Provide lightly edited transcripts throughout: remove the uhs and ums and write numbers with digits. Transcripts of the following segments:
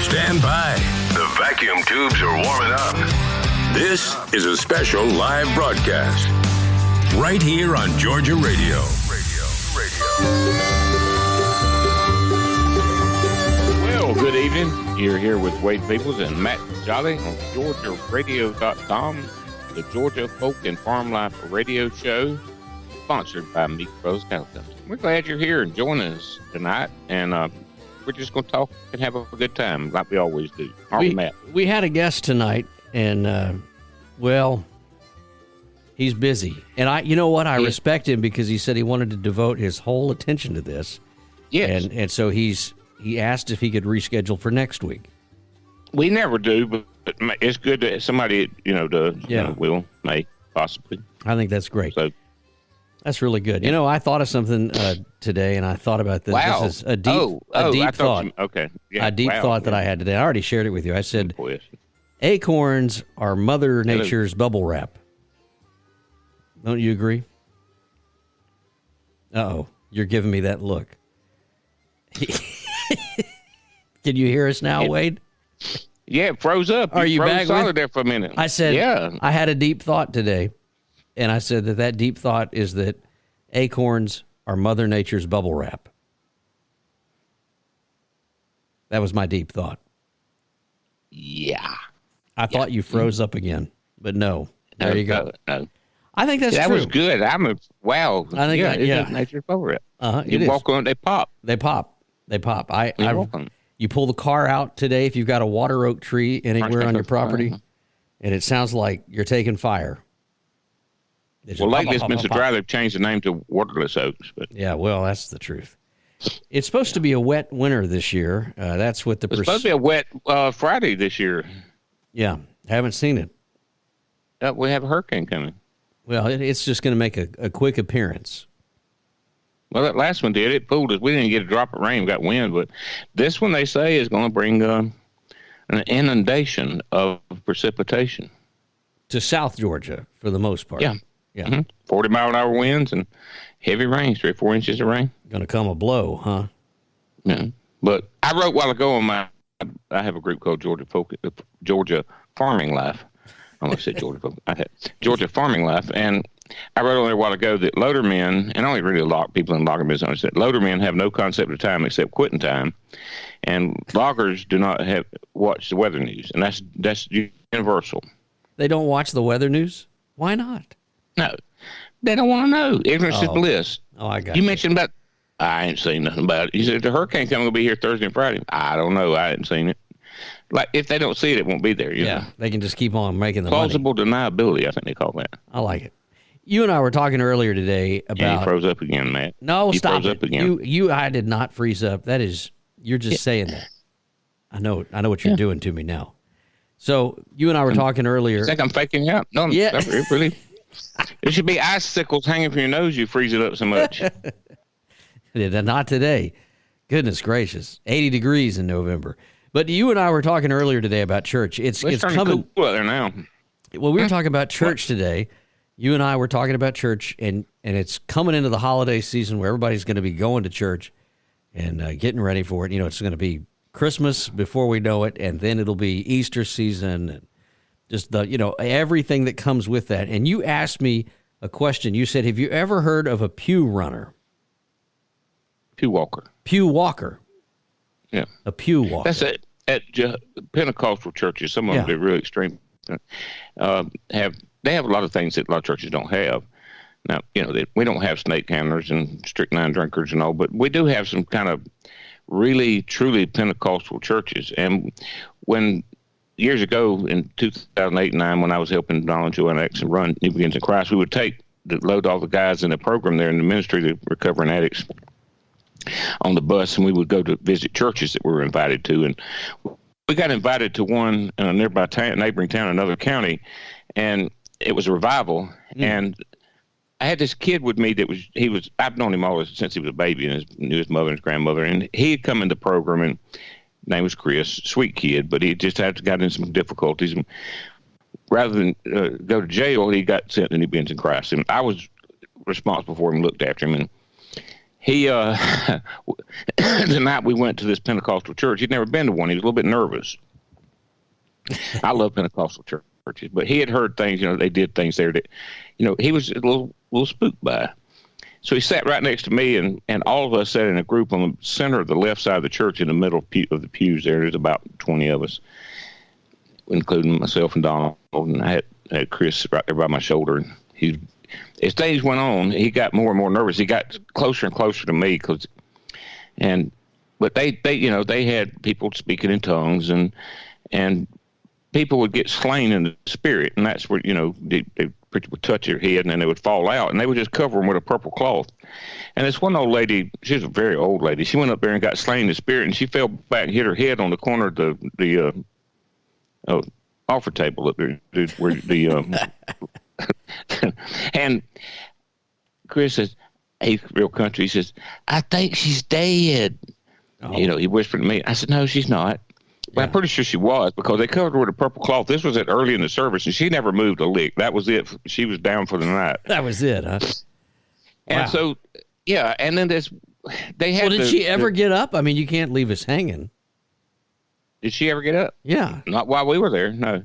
Stand by. The vacuum tubes are warming up. This is a special live broadcast right here on Georgia Radio. Well, good evening. You're here with Wade Peoples and Matt Jolly on GeorgiaRadio.com, the Georgia Folk and Farm Life Radio Show, sponsored by Meek Bros Cattle Company. We're glad you're here and joining us tonight, and we're just going to talk and have a good time like we always do. Aren't we, Matt? We had a guest tonight, and, well, he's busy. And you know what? I respect him because he said he wanted to devote his whole attention to this. Yes. And so he asked if he could reschedule for next week. We never do, but it's good that somebody, does, will, may, possibly. I think that's great. So, that's really good. You know, I thought of something today, and I thought about this. Wow. This is a deep thought. Okay. Yeah. A deep thought that I had today. I already shared it with you. I said, acorns are Mother Nature's bubble wrap. Don't you agree? Uh-oh. You're giving me that look. Can you hear us now, Wade? Yeah, it froze up. Are you back solid there for a minute? I said, I had a deep thought today, and I said that deep thought is that acorns are Mother Nature's bubble wrap. That was my deep thought. Yeah. I thought you froze up again, but no. There you go. No. I think that's true. That was good. Wow. I think it's Nature's bubble wrap. You walk on, they pop. They pop. You pull the car out today if you've got a water oak tree anywhere on your property, and it sounds like you're taking fire. Well, lately it's been so dry they've changed the name to waterless oaks. But yeah, well, that's the truth. It's supposed to be a wet winter this year. That's what it's supposed to be a wet Friday this year. Yeah, haven't seen it. We have a hurricane coming. Well, it's just going to make a quick appearance. Well, that last one did. It pulled us. We didn't get a drop of rain. We got wind. But this one, they say, is going to bring an inundation of precipitation. To South Georgia, for the most part. Yeah. Mm-hmm. 40-mile-an-hour winds and heavy rain, 3 or 4 inches of rain. Going to come a blow, huh? Yeah. But I wrote a while ago on I have a group called Georgia Farming Life. I almost said Georgia Folk. I had Georgia Farming Life. And I wrote on there a while ago that loadermen, and I only really people in logging business, that loadermen have no concept of time except quitting time, and loggers do not watch the weather news, and that's universal. They don't watch the weather news? Why not? No, they don't want to know. Ignorance is bliss. Oh, I got you. You mentioned about, I ain't seen nothing about it. You said the hurricane coming will be here Thursday and Friday. I don't know. I hadn't seen it. Like, if they don't see it, it won't be there. You know? They can just keep on making the plausible money. deniability, I think they call that. I like it. You and I were talking earlier today about... Yeah, you froze up again, Matt. No, stop froze it. Up again. I did not freeze up. That is, you're just saying that. I know what you're doing to me now. So, you and I were talking earlier... You think I'm faking you out? No, it really... There should be icicles hanging from your nose. You freeze it up so much. Not today. Goodness gracious. 80 degrees in November. But you and I were talking earlier today about church. It's coming. Cool weather now. Well, we were talking about church today. You and I were talking about church, and it's coming into the holiday season where everybody's going to be going to church and getting ready for it. You know, it's going to be Christmas before we know it, and then it'll be Easter season, and just everything that comes with that. And you asked me a question. You said, "Have you ever heard of a pew runner?" Pew walker. Pew walker. Yeah. A pew walker. That's it. At Pentecostal churches, some of them, they're really extreme. They have a lot of things that a lot of churches don't have. Now, we don't have snake handlers and strychnine drinkers and all, but we do have some kind of really, truly Pentecostal churches. And when years ago in 2008 and 9, when I was helping Donald Joe X and run New Begins in Christ, we would load all the guys in the program there in the ministry, the recovering addicts, on the bus, and we would go to visit churches that we were invited to. And we got invited to one in a nearby neighboring town, another county, and it was a revival. And I had this kid with me I've known him always since he was a baby, and knew his mother and his grandmother, and he had come in the program, and his name was Chris, sweet kid, but he just got in some difficulties. And rather than go to jail, he got sent to New Begins in Christ, and I was responsible for him, looked after him, and he the night we went to this Pentecostal church, he'd never been to one. He was a little bit nervous. I love Pentecostal churches, but he had heard things. They did things there that, he was a little spooked by. So he sat right next to me, and all of us sat in a group on the center of the left side of the church, in the middle of the pews. There's about 20 of us, including myself and Donald, and I had Chris right there by my shoulder. And as days went on, he got more and more nervous. He got closer and closer to me, but they had people speaking in tongues, and people would get slain in the spirit, and that's where the preacher would touch their head, and then they would fall out, and they would just cover them with a purple cloth. And this one old lady, she was a very old lady, she went up there and got slain in the spirit, and she fell back and hit her head on the corner of the offer table up there, where the and Chris says, he's real country, he says, "I think she's dead." Oh. He whispered to me. I said, "No, she's not." But I'm pretty sure she was, because they covered her with a purple cloth. This was early in the service, and she never moved a lick. That was it. She was down for the night. That was it, huh? And so, and then they had. Well, did she ever get up? I mean, you can't leave us hanging. Did she ever get up? Yeah. Not while we were there, no.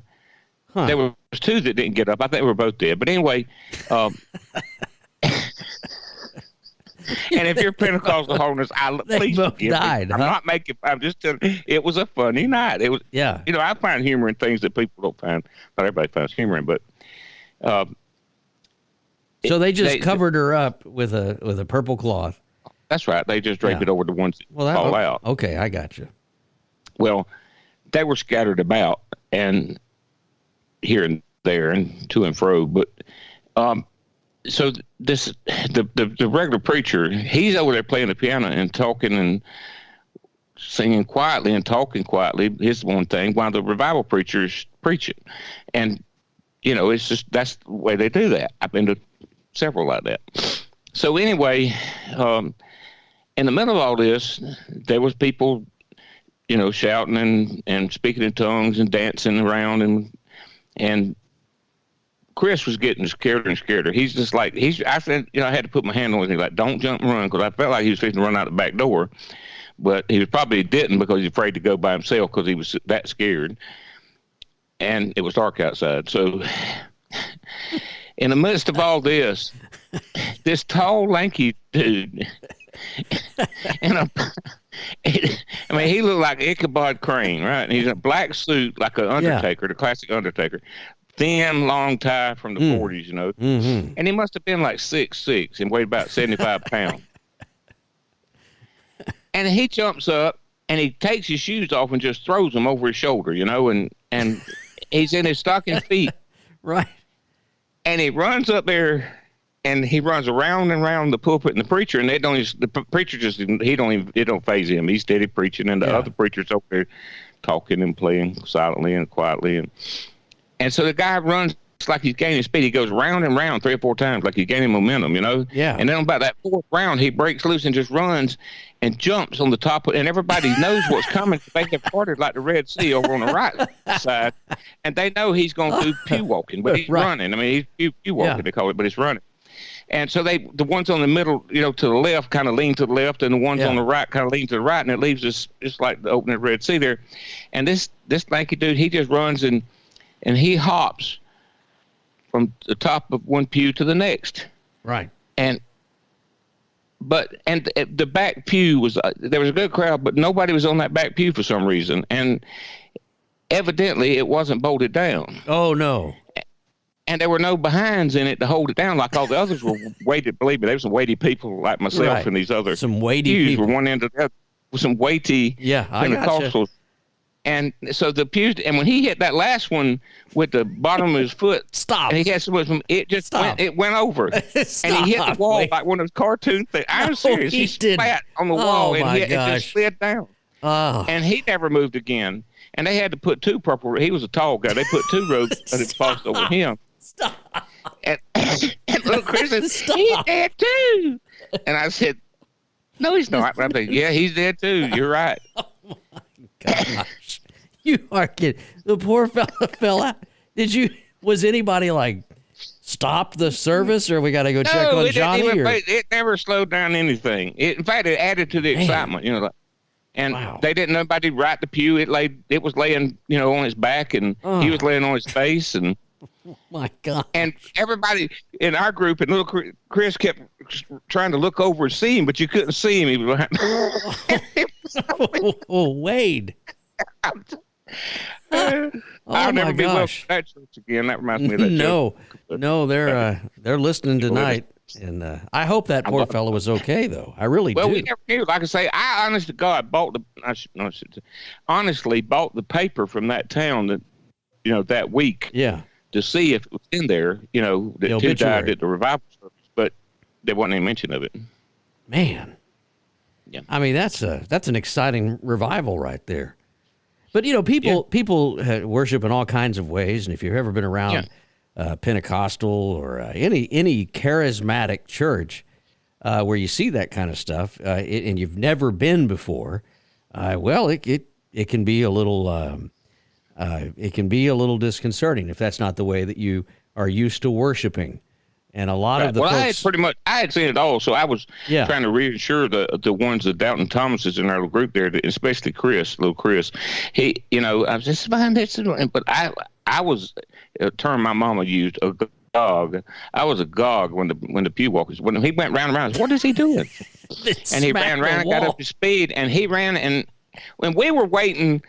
Huh. There was two that didn't get up. I think they were both dead. But anyway, and if you're Pentecostal holiness, please forgive died, me. I'm not making. I'm just telling you, it was a funny night. It was. Yeah. I find humor in things that people don't find. Not everybody finds humor in, but. So they just covered her up with a purple cloth. That's right. They just draped it over the ones that fall out. Okay, I got you. Well, they were scattered about and here and there and to and fro, but. So the regular preacher, he's over there playing the piano and talking and singing quietly and talking quietly, his one thing, while the revival preacher is preaching. And, it's just, that's the way they do that. I've been to several like that. So anyway, in the middle of all this, there was people, shouting and speaking in tongues and dancing around and Chris was getting scared and scared. He's just like, I said, I had to put my hand on him, like, don't jump and run, because I felt like he was fixing to run out the back door. But he probably didn't, because he's afraid to go by himself, because he was that scared. And it was dark outside. So in the midst of all this, this tall, lanky dude, he looked like Ichabod Crane, right? And he's in a black suit, like an Undertaker, the classic Undertaker. Thin, long tie from the 40s, Mm-hmm. And he must have been like 6'6" and weighed about 75 pounds. And he jumps up and he takes his shoes off and just throws them over his shoulder, and he's in his stocking feet. Right. And he runs up there and he runs around and around the pulpit and the preacher, and the preacher just, it don't faze him. He's steady preaching, and the other preachers over there talking and playing silently and quietly. And so the guy runs like he's gaining speed. He goes round and round 3 or 4 times like he's gaining momentum, Yeah. And then about that 4th round, he breaks loose and just runs and jumps on the top and everybody knows what's coming. They have parted like the Red Sea over on the right side, and they know he's going to do pew walking, but he's running. I mean, he's pew walking, they call it, but it's running. And so the ones on the middle, to the left, kind of lean to the left, and the ones on the right kind of lean to the right, and it leaves us just like the opening of the Red Sea there. And this lanky dude, he just runs and he hops from the top of one pew to the next. Right. And the back pew was, there was a good crowd, but nobody was on that back pew for some reason. And evidently it wasn't bolted down. Oh, no. And there were no behinds in it to hold it down like all the others were weighted. Believe me, there were some weighty people like myself and these other some weighty pews people. Were one end of the other with some weighty Pentecostals. And so the pews, and when he hit that last one with the bottom of his foot, and he had some, it just went over, and he hit the wall like one of those cartoon things. I'm serious. He spat on the wall, and it just slid down. Oh. And he never moved again. And they had to put 2 purple. He was a tall guy. They put 2 robes that had crossed over him. Stop. And little Chris said, he's dead too. And I said, no, he's not. But I'm thinking, yeah, he's dead too. You're right. Oh my gosh. You are kidding. The poor fella fell out. Was anybody like stop the service, or we got to go check on Johnny? It never slowed down anything. In fact, it added to the excitement. They didn't nobody right the pew. It was laying, on his back, and he was laying on his face, and my God. And everybody in our group and little Chris kept trying to look over and see him, but you couldn't see him. He was behind. Wade. I'll never be welcome to that church again. That reminds me of that church. No, they're listening tonight. And I hope that poor fellow was okay, though. I really do. Well, we never knew. Like I say, I honest to God honestly bought the paper from that town that week. Yeah. To see if it was in there, that two died at the revival service, but there wasn't any mention of it. Man. Yeah. I mean, that's an exciting revival right there. But, people worship in all kinds of ways. And if you've ever been around Pentecostal or any charismatic church where you see that kind of stuff and you've never been before, it can be a little disconcerting if that's not the way that you are used to worshiping. And a lot of the folks... I had seen it all, so I was trying to reassure the ones that Doubting Thomases in our little group there, especially little Chris. He, I was just behind this, but I was a term my mama used, a gog. I was a gog when the pew walkers, when he went round and round, what is he doing? And he ran around and got up to speed, and he ran and... When we were waiting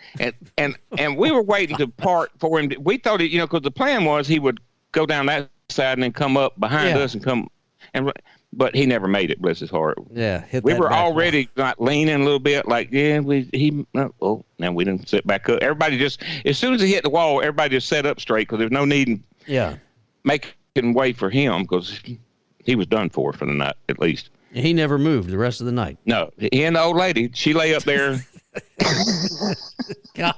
and we were waiting to part for him, we thought because the plan was he would go down that side and then come up behind us and come but he never made it. Bless his heart. Yeah, we were already not leaning a little bit, like now we didn't sit back up. Everybody just as soon as he hit the wall, everybody just sat up straight because there's no need in making way for him because he was done for the night at least. He never moved the rest of the night. No, he and the old lady, she lay up there. Golly.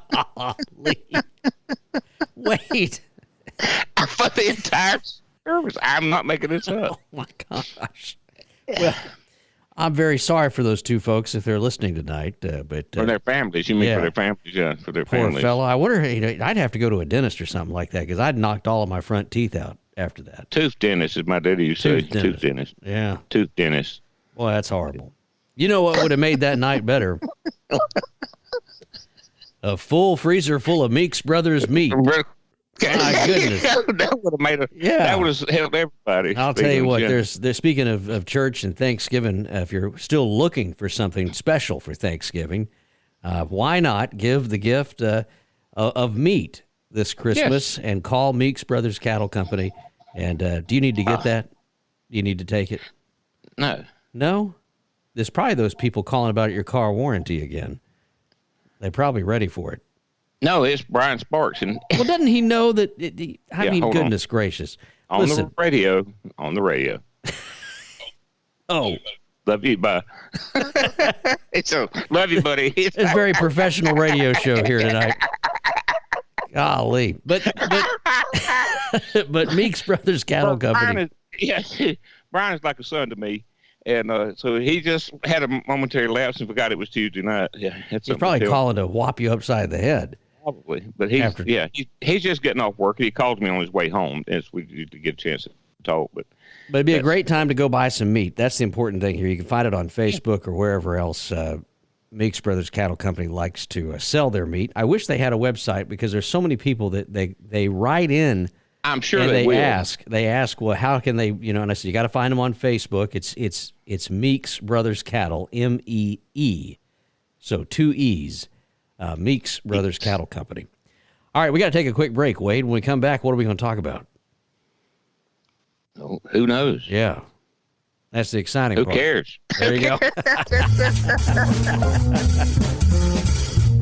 Wait. For the entire service. I'm not making this up. Oh, my gosh. Well, I'm very sorry for those two folks if they're listening tonight. But for their families. You mean for their families? Yeah, for their poor families. Poor fellow. I wonder, I'd have to go to a dentist or something like that because I'd knocked all of my front teeth out after that. Tooth dentist, as my daddy used to say. Tooth dentist. Yeah. Tooth dentist. Boy, that's horrible. You know what would have made that night better? A full freezer full of Meeks Brothers meat. My goodness. That would have made that would have helped everybody. I'll tell you what, they're speaking of church and Thanksgiving, if you're still looking for something special for Thanksgiving, why not give the gift of meat this Christmas and call Meeks Brothers Cattle Company? And do you need to get that? Do you need to take it? No. No? There's probably those people calling about your car warranty again. They're probably ready for it. No, it's Brian Sparks. Well, doesn't he know that? Goodness gracious. On the radio. Oh. Love you, bye. Love you, buddy. It's a very professional radio show here tonight. Golly. But Meeks Brothers Cattle Company. Brian is like a son to me. And so he just had a momentary lapse and forgot it was Tuesday night. Yeah, he's probably calling to whop you upside the head. Probably, but he's just getting off work. He called me on his way home as we get a chance to talk. But it'd be a great time to go buy some meat. That's the important thing here. You can find it on Facebook or wherever else. Meeks Brothers Cattle Company likes to sell their meat. I wish they had a website because there's so many people that they write in. I'm sure and they will. They ask, well, how can they, and I said, you got to find them on Facebook. It's Meeks Brothers Cattle, MEE. So 2 E's, Meeks Brothers Cattle Company. All right, we got to take a quick break, Wade. When we come back, what are we going to talk about? Oh, who knows? Yeah. That's the exciting part. Who cares? There you go.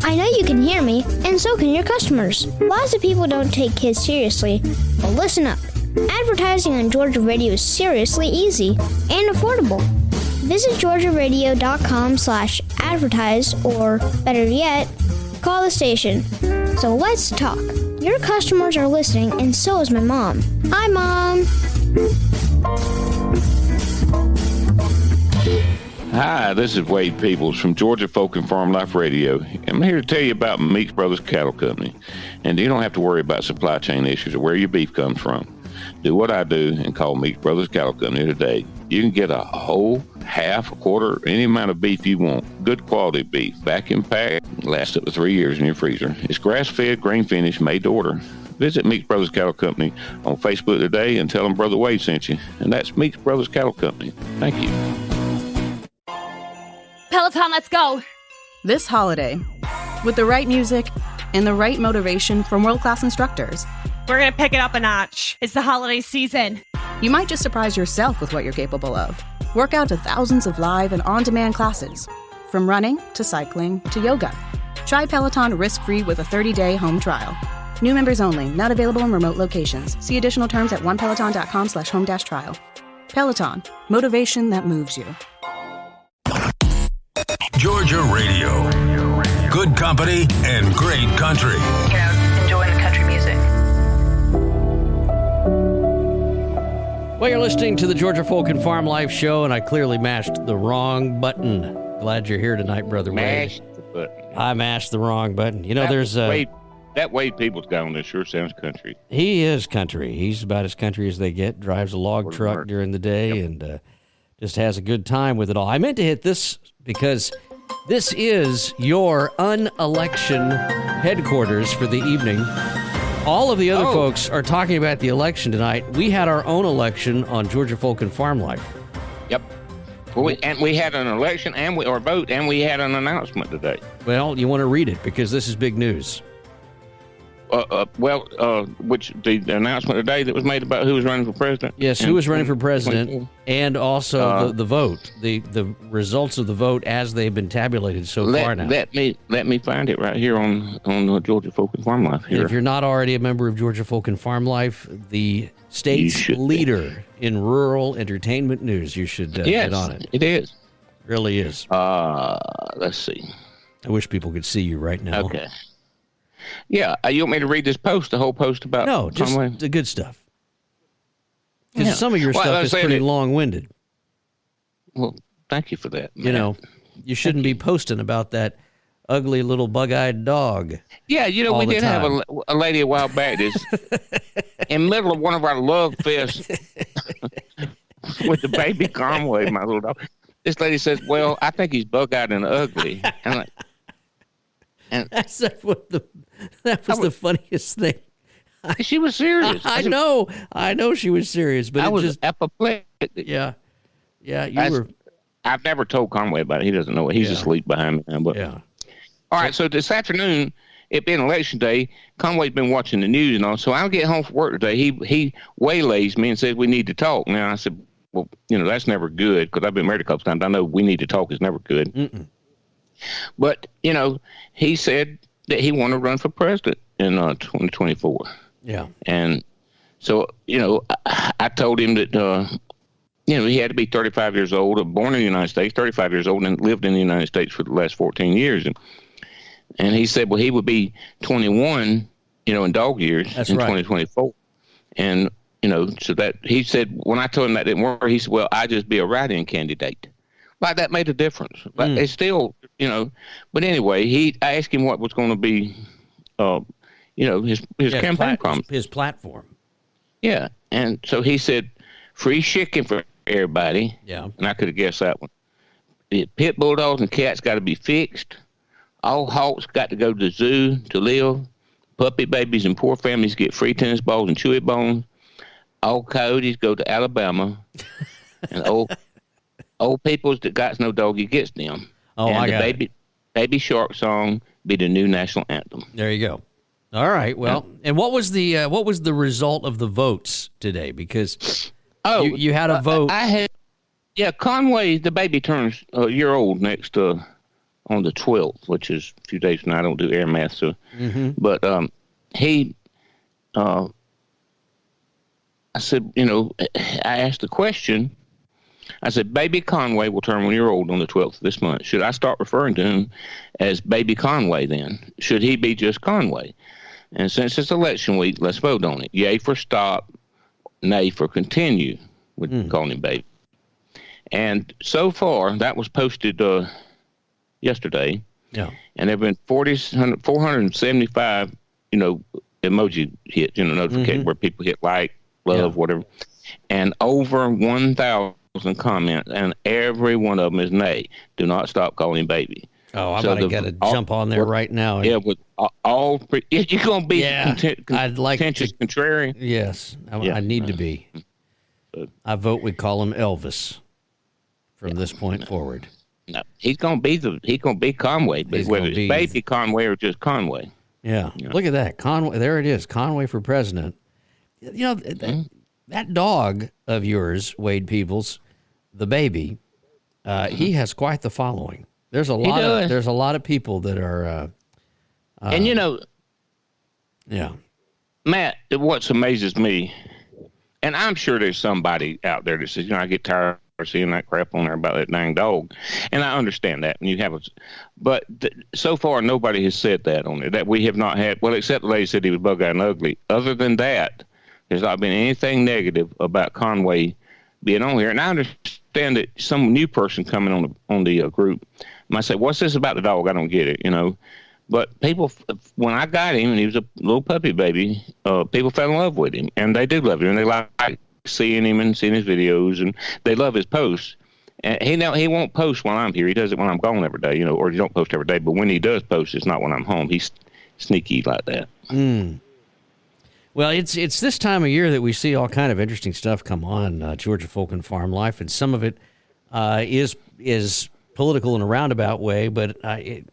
I know you can hear me, and so can your customers. Lots of people don't take kids seriously, but listen up. Advertising on Georgia Radio is seriously easy and affordable. Visit georgiaradio.com/advertise, or better yet, call the station. So let's talk. Your customers are listening, and so is my mom. Hi, Mom. Hi, this is Wade Peoples from Georgia Folk and Farm Life Radio. I'm here to tell you about Meeks Brothers Cattle Company. And you don't have to worry about supply chain issues or where your beef comes from. do what I do and call Meeks Brothers Cattle Company today. You can get a whole, half, a quarter, any amount of beef you want. Good quality beef, vacuum packed, lasts up to 3 years in your freezer. It's grass-fed, grain-finished, made to order. Visit Meeks Brothers Cattle Company on Facebook today and tell them Brother Wade sent you. And that's Meeks Brothers Cattle Company. Thank you. Peloton, let's go. This holiday, with the right music and the right motivation from world-class instructors, We're going to pick it up a notch. It's the holiday season. you might just surprise yourself with what you're capable of. Work out to thousands of live and on-demand classes, from running to cycling to yoga. Try Peloton risk-free with a 30-day home trial. New members only, not available in remote locations. See additional terms at onepeloton.com/home-trial. Peloton, motivation that moves you. Georgia Radio. Good company and great country. Enjoying the country music. Well, you're listening to the Georgia Folk and Farm Life Show, and I clearly mashed the wrong button. Glad you're here tonight, Brother Wade. Mashed the button. I mashed the wrong button. You know, That Wade Peoples guy on this sure sounds country. He is country. He's about as country as they get. Drives a log truck work. during the day and just has a good time with it all. I meant to hit this because this is your unelection headquarters for the evening. All of the other folks are talking about the election tonight. We had our own election on Georgia Folk and Farm Life. Yep. Well, we had an election or vote, and we had an announcement today. Well, you want to read it because this is big news. Which the announcement today that was made about who was running for president? Yes, who was running for president, and also the vote, the results of the vote as they've been tabulated so far now. Let me find it right here on Georgia Folk and Farm Life here. If you're not already a member of Georgia Folk and Farm Life, the state's leader in rural entertainment news, you should get on it. It is. Really is. Let's see. I wish people could see you right now. Okay. Yeah, you want me to read this post, the whole post about No, just Conway? the good stuff. Because some of your stuff is pretty long-winded. Well, thank you for that. You know, you shouldn't be posting about that ugly little bug-eyed dog. Yeah, you know, we did have a lady a while back that's in the middle of one of our love fests with the baby Conway, my little dog. This lady says, well, I think he's bug-eyed and ugly. And that was the funniest thing. She was serious. I know she was serious, but I was just apoplectic. Yeah, I've never told Conway about it. He doesn't know it. He's asleep behind me now. But yeah. All right. So this afternoon, it being election day, Conway's been watching the news and all. So I'll get home from work today. He waylays me and says we need to talk. Now I said, well, you know, that's never good because I've been married a couple times. I know we need to talk is never good. Mm-mm. But, you know, he said that he wanted to run for president in 2024. Yeah. And so, you know, I told him that, you know, he had to be 35 years old, born in the United States, 35 years old, and lived in the United States for the last 14 years. And he said, well, he would be 21, you know, in dog years in 2024. And, you know, so that he said, when I told him that didn't work, he said, well, I'd just be a write-in candidate. Like that made a difference. But it's still, you know. But anyway, I asked him what was going to be, you know, his campaign promise, his platform. Yeah, and so he said, free chicken for everybody. Yeah, and I could have guessed that one. The pit bulldogs and cats got to be fixed. All hawks got to go to the zoo to live. Puppy babies and poor families get free tennis balls and chewy bones. All coyotes go to Alabama, and old peoples that got no doggy gets them. Oh, and I got it. Baby Shark song be the new national anthem. There you go. All right. Well, and what was the result of the votes today? Because you had a vote. Conway, the baby turns a year old next on the 12th, which is a few days from now. I don't do air math, so but he. I said, you know, I asked the question. I said, baby Conway will turn 1 year old on the 12th of this month. Should I start referring to him as baby Conway then? Should he be just Conway? And since it's election week, let's vote on it. Yay for stop, nay for continue. We're calling him baby. And so far, that was posted yesterday. Yeah. And there have been 475, you know, emoji hits, you know, notification where people hit like love, whatever. And over 1,000 comments, and every one of them is nay. Do not stop calling him baby. Oh, I'm going to get a jump on there right now. Yeah, with all you're going to be I'd like contentious, contrary. Yes, I need to be. I vote we call him Elvis from this point forward. No, he's going to be Conway, but whether it's baby Conway or just Conway. Yeah, look at that. Conway, there it is. Conway for president. You know, that dog of yours, Wade Peebles, the baby, he has quite the following. There's a lot of people that are and you know, yeah. Matt, what amazes me, and I'm sure there's somebody out there that says, I get tired of seeing that crap on there about that dang dog. And I understand that. And you have but so far, nobody has said that on there, that we have not had, well, except the lady said he was bug-eyed and ugly. Other than that, there's not been anything negative about Conway being on here. And I understand that some new person coming on the group might say, what's this about the dog? I don't get it, But people, when I got him and he was a little puppy baby, people fell in love with him. And they do love him. And they like seeing him and seeing his videos. And they love his posts. And he won't post when I'm here. He does it when I'm gone every day, or he don't post every day. But when he does post, it's not when I'm home. He's sneaky like that. Well, it's this time of year that we see all kind of interesting stuff come on Georgia Folk and Farm Life, and some of it is political in a roundabout way, but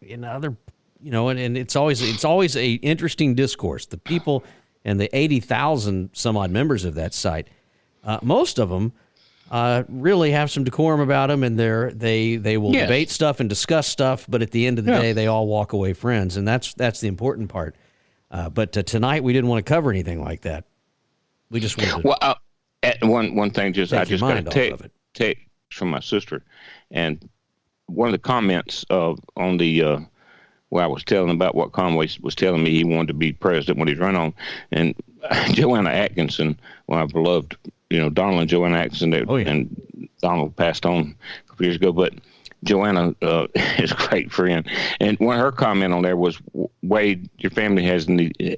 in other, and it's always a interesting discourse. The people and the 80,000 some odd members of that site, most of them really have some decorum about them, and they will debate stuff and discuss stuff, but at the end of the day, they all walk away friends, and that's the important part. But tonight we didn't want to cover anything like that. We just wanted to. One thing, I just got a text from my sister, and one of the comments on the where I was telling about what Conway was telling me he wanted to be president when he's run on, and Joanna Atkinson, our beloved, Donald and Joanna Atkinson, and Donald passed on a couple years ago, but Joanna is a great friend, and one of her comment on there was, Wade, your family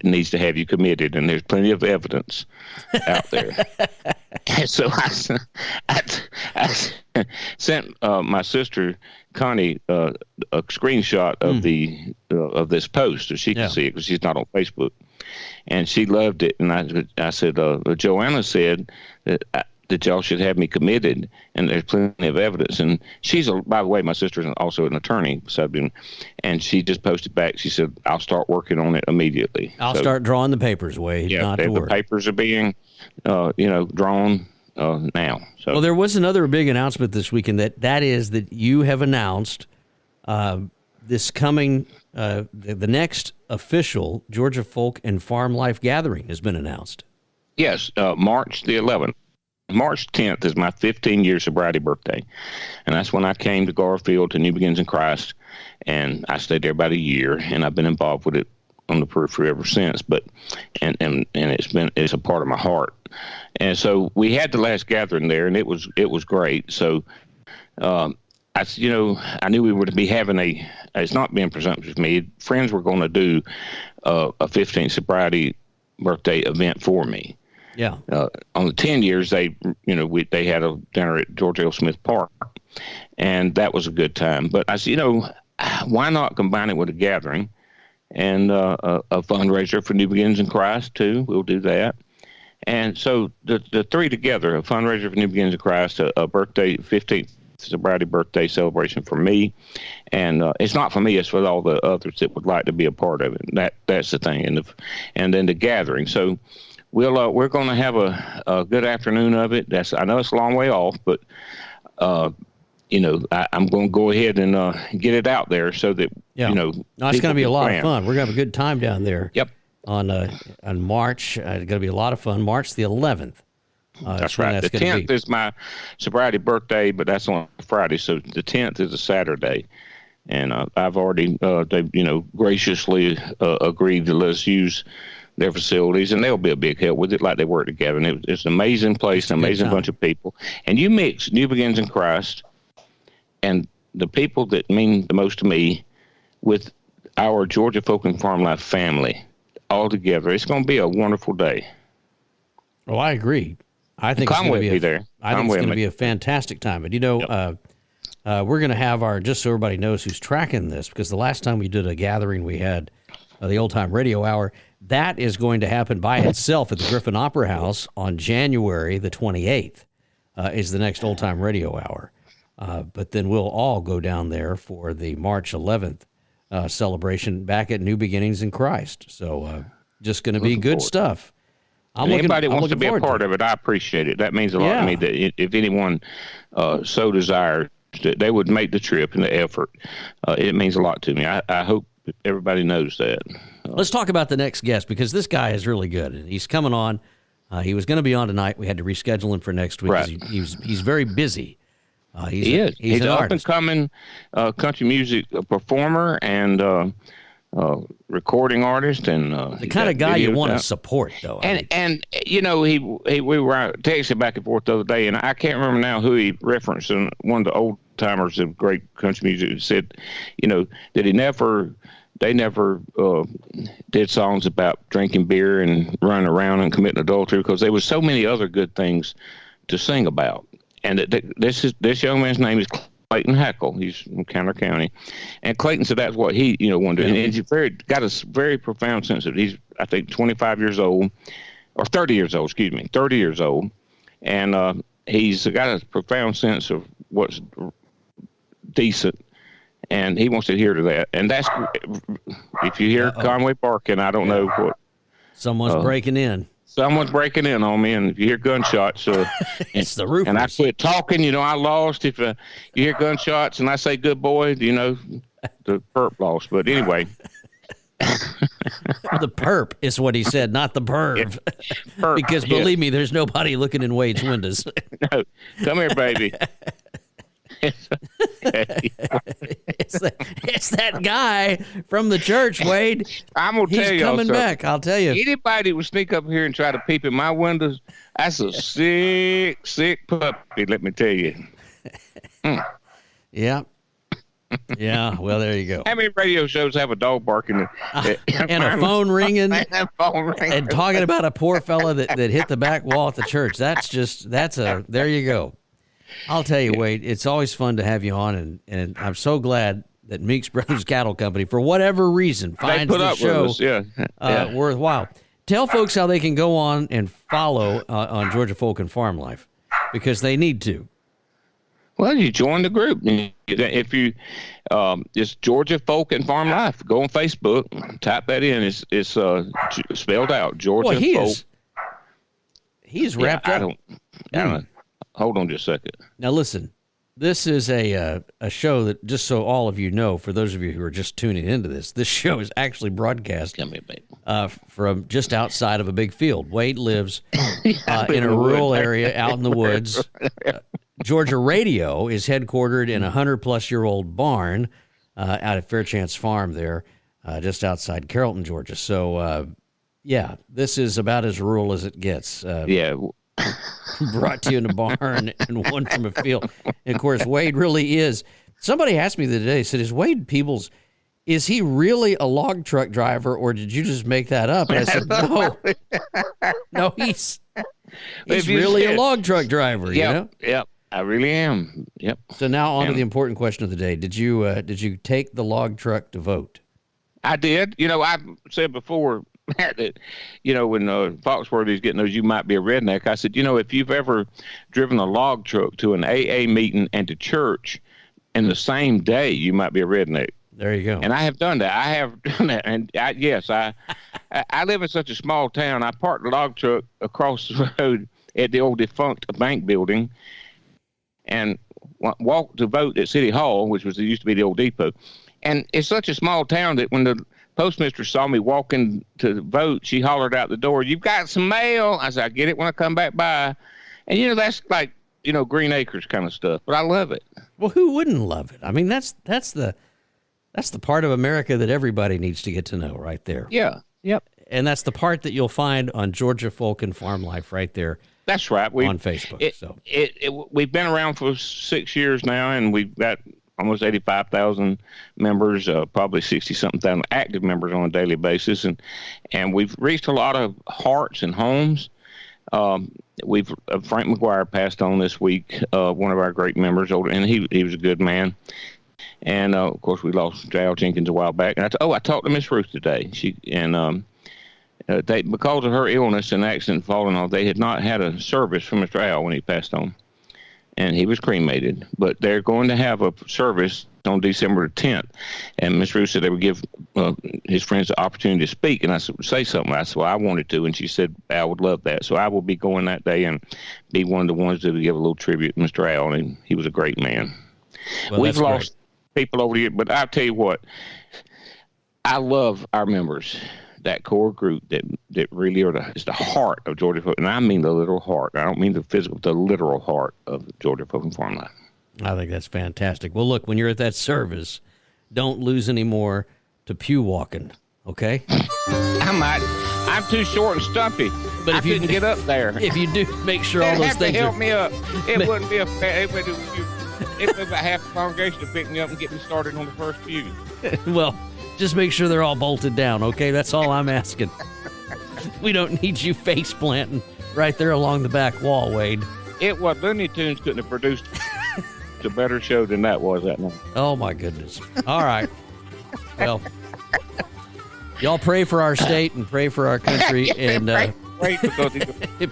needs to have you committed, and there's plenty of evidence out there. And so I sent my sister Connie a screenshot of of this post so she can see it, because she's not on Facebook, and she loved it. And I said, Joanna said that y'all should have me committed, and there's plenty of evidence. And by the way, my sister is also an attorney, and she just posted back. She said, I'll start working on it immediately. I'll start drawing the papers, Wade. Yeah, not to worry. The papers are being, drawn now. So. Well, there was another big announcement this weekend that is that you have announced this coming, the next official Georgia Folk and Farm Life gathering has been announced. Yes, March the 11th. March 10th is my 15-year sobriety birthday, and that's when I came to Garfield to New Beginnings in Christ, and I stayed there about a year, and I've been involved with it on the periphery ever since. But and it's a part of my heart, and so we had the last gathering there, and it was great. So I knew we were to be having it's not being presumptuous of me. Friends were going to do a 15th sobriety birthday event for me. Yeah. On the 10 years, they had a dinner at George L. Smith Park, and that was a good time. But I said, why not combine it with a gathering and a fundraiser for New Beginnings in Christ too? We'll do that. And so the three together, a fundraiser for New Beginnings in Christ, a birthday, 15th sobriety birthday celebration for me, and it's not for me; it's for all the others that would like to be a part of it. That's the thing, and then the gathering. So. We're going to have a good afternoon of it. I know it's a long way off, but I'm going to go ahead and get it out there so that it's going to be a lot of fun. We're going to have a good time down there. Yep. On March, it's going to be a lot of fun. March the 11th. That's right. The 10th is my sobriety birthday, but that's on Friday, so the 10th is a Saturday. And I've already they graciously agreed to let us use their facilities, and they'll be a big help with it, like they work together. And it's an amazing place, an amazing bunch of people. And you mix New Beginnings in Christ and the people that mean the most to me with our Georgia Folk and Farm Life family all together. It's going to be a wonderful day. Oh, I agree. I think Conway it's be there. I think it's Conway going to may- be a fantastic time. And, we're going to have our, just so everybody knows who's tracking this, because the last time we did a gathering, we had the Old Time Radio Hour. That is going to happen by itself at the Griffin Opera House on January the 28th is the next Old Time Radio Hour. But then we'll all go down there for the March 11th celebration back at New Beginnings in Christ. So just going to be good stuff. Anybody wants to be a part of it, I appreciate it. That means a lot to me. That if anyone so desires, that they would make the trip and the effort. It means a lot to me. I hope everybody knows that. Let's talk about the next guest, because this guy is really good. And he's coming on. He was going to be on tonight. We had to reschedule him for next week. Right. He's very busy. He is. He's an up-and-coming country music performer and recording artist, and the kind of guy you want to support, though. And we were texting back and forth the other day, and I can't remember now who he referenced. And one of the old timers of great country music said, that they never did songs about drinking beer and running around and committing adultery, because there was so many other good things to sing about. And this young man's name is Clayton Hackle. He's from Counter County, and Clayton said that's what he wanted to do. And he's got a very profound sense of it. He's, I think, 25 years old, or 30 years old. Excuse me, 30 years old, and he's got a profound sense of what's decent, and he wants to adhere to that. And that's, if you hear Conway barking, I don't know what. Someone's breaking in. Someone's breaking in on me, and if you hear gunshots, it's the roofers. And I quit talking. I lost. If you hear gunshots and I say "good boy," the perp lost. But anyway, the perp is what he said, not the perv. Perp, because believe me, there's nobody looking in Wade's windows. No, come here, baby. It's that guy from the church, Wade. I'm gonna tell you, he's coming back. I'll tell you. Anybody would sneak up here and try to peep in my windows, that's a sick puppy. Let me tell you. Yeah. Yeah. Well, there you go. How many radio shows have a dog barking and a phone ringing, and talking about a poor fella that hit the back wall at the church? There you go. I'll tell you, Wade, it's always fun to have you on, and I'm so glad that Meeks Brothers Cattle Company, for whatever reason, finds the show worthwhile. Tell folks how they can go on and follow on Georgia Folk and Farm Life, because they need to. Well, you join the group. If you, it's Georgia Folk and Farm Life. Go on Facebook, type that in. It's spelled out, Georgia Folk. He's wrapped up. I don't know. Hold on just a second. Now, listen, this is a show that, just so all of you know, for those of you who are just tuning into this show is actually broadcast from just outside of a big field. Wade lives in a rural area out in the woods. Georgia Radio is headquartered in a 100-plus-year-old barn out at Fairchance Farm there, just outside Carrollton, Georgia. So, this is about as rural as it gets. Brought to you in a barn and one from a field. And of course, Wade really is. Somebody asked me the other day, said, is Wade Peebles, is he really a log truck driver, or did you just make that up? And I said, no, he's really a log truck driver. Yep, I really am. Yep. So now on to the important question of the day. Did you take the log truck to vote? I did. I said before that, when Foxworthy's getting those, you might be a redneck. I said, if you've ever driven a log truck to an AA meeting and to church in the same day, you might be a redneck. There you go. And I have done that. I have done that. And I live in such a small town. I parked the log truck across the road at the old defunct bank building and walked to vote at City Hall, which used to be the old depot. And it's such a small town that when the postmistress saw me walking to vote, she hollered out the door, "You've got some mail." I said, "I get it when I come back by." And, that's like, Green Acres kind of stuff. But I love it. Well, who wouldn't love it? I mean, that's the part of America that everybody needs to get to know right there. Yeah. Yep. And that's the part that you'll find on Georgia Folk and Farm Life right there. That's right. On Facebook. We've been around for 6 years now, and we've got almost 85,000 members, probably 60-something thousand active members on a daily basis. And we've reached a lot of hearts and homes. We've Frank McGuire passed on this week, one of our great members, and he was a good man. And of course, we lost Al Jenkins a while back. And I talked to Miss Ruth today. They, because of her illness and accident falling off, they had not had a service for Mr. Al when he passed on, and he was cremated. But they're going to have a service on December 10th, and Miss Ruth said they would give his friends the opportunity to speak. And I said, say something. I said, well, I wanted to, and she said, Al would love that. So I will be going that day and be one of the ones to give a little tribute to Mr. Al, and he was a great man. Well, we've lost people over the years, but I'll tell you what, I love our members. That core group that really is the heart of Georgia Folk, and I mean the literal heart. I don't mean the physical, the literal heart of Georgia Folk and Farm Life. I think that's fantastic. Well, look, when you're at that service, don't lose any more to pew walking, okay? I'm too short and stumpy, but I couldn't get up there. If you do, make sure all those things help me up. It wouldn't be it would about half the congregation to pick me up and get me started on the first pew. Well, just make sure they're all bolted down, okay? That's all I'm asking. We don't need you face planting right there along the back wall, Wade. Looney Tunes couldn't have produced a better show than that was that night. Oh, my goodness. All right. Well, y'all pray for our state and pray for our country. And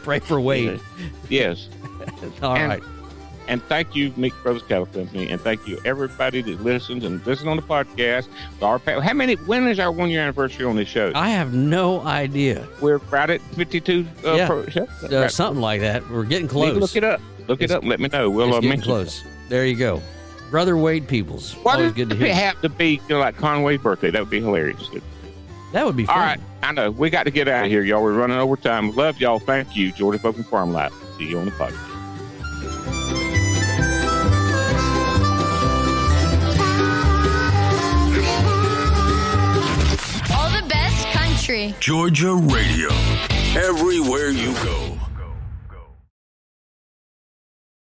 pray for Wade. Yes. All right. And thank you, Mick Brothers Cattle Company, and thank you everybody that listens and listen on the podcast. When is our 1 year anniversary on this show? I have no idea. We're right at 52 shows. Something like that. We're getting close. Look it up. Look it up and let me know. We'll mention close. There you go. Brother Wade Peoples. Always good to hear. It have to be like Conway's birthday. That would be hilarious. That would be fun. All right. I know. We got to get out of here, y'all. We're running over time. Love y'all. Thank you. Georgia Folk and Farm Life. See you on the podcast. All the best country. Georgia Radio. Everywhere you go.